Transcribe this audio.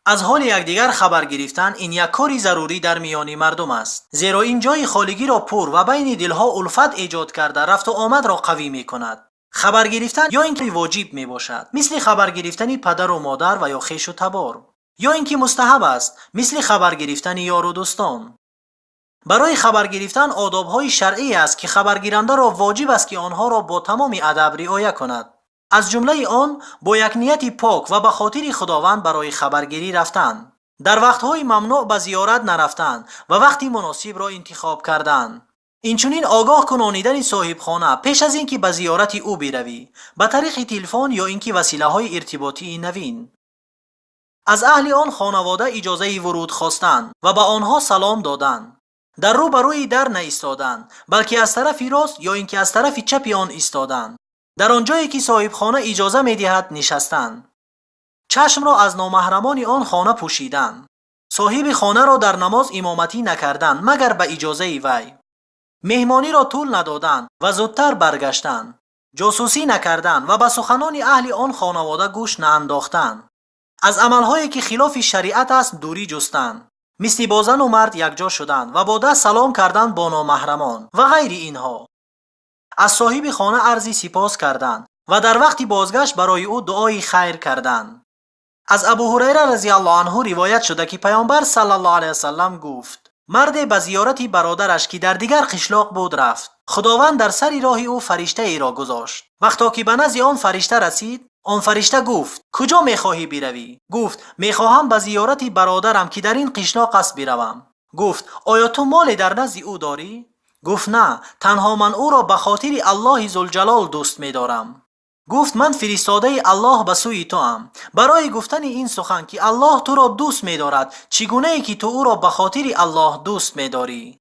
از حال یکدیگر خبر گرفتن این یک کاری ضروری در میان مردم است، زیرا این جای خالگی را پر و بین دلها الفت ایجاد کرده رفت و آمد را قوی می کند. خبر گرفتن یا اینکه واجب می باشد، مثل خبر گرفتن پدر و مادر و یا خویش و تبار، یا اینکه مستحب است، مثل خبر گرفتن یار و دوستان. برای خبر گرفتن آداب‌های شرعی است که خبرگیرنده را واجب است که آنها را با تمام ادب رعایت کند. از جمله آن با یک نیت پاک و به خاطر خداوند برای خبرگیری رفتن، در وقتهای ممنوع به زیارت نرفتن و وقتی مناسب را انتخاب کردن. اینچنین آگاه کنانیدن صاحب خانه پیش از اینکه به زیارت او بروی به طریق تلفن یا اینکه وسیله‌های ارتباطی نوین. از اهل آن خانواده اجازه ورود خواستند و به آنها سلام دادند. در روبروی در نایستادند، بلکه از طرف راست یا اینکه از طرف چپ آن ایستادند. در آنجایی که صاحب خانه اجازه می‌دهد نشستند. چشم را از نامحرمان آن خانه پوشیدند. صاحب خانه را در نماز امامتی نکردند مگر به اجازه وی. مهمانی را طول ندادند و زودتر برگشتند. جاسوسی نکردند و به سخنان اهل آن خانواده گوش نانداختند. از عملهایی که خلاف شریعت است دوری جستند، مثل با زن و مرد یکجا شدند و با دست سلام کردند با نامحرمان و غیر اینها. از صاحب خانه عرضی سپاس کردند و در وقتی بازگشت برای او دعای خیر کردند. از ابو هریره رضی الله عنه روایت شده که پیامبر صلی الله علیه وسلم گفت: مرد به زیارت برادرش که در دیگر قشلاق بود رفت. خداوند در سر راه او فرشته ای را گذاشت. وقتا که به نزد آن فرشته رسید، آن فرشته گفت: کجا میخواهی بروی؟ گفت: میخواهم به زیارت برادرم که در این قشلاق است بروم. گفت: آیا تو مال در نزد او داری؟ گفت: نه، تنها من او را به خاطر الله ذوالجلال دوست می‌دارم. گفت: من فرستاده الله به سوی تو ام برای گفتن این سخن که الله تو را دوست می‌دارد، چگونه ای که تو او را به خاطر الله دوست می‌داری؟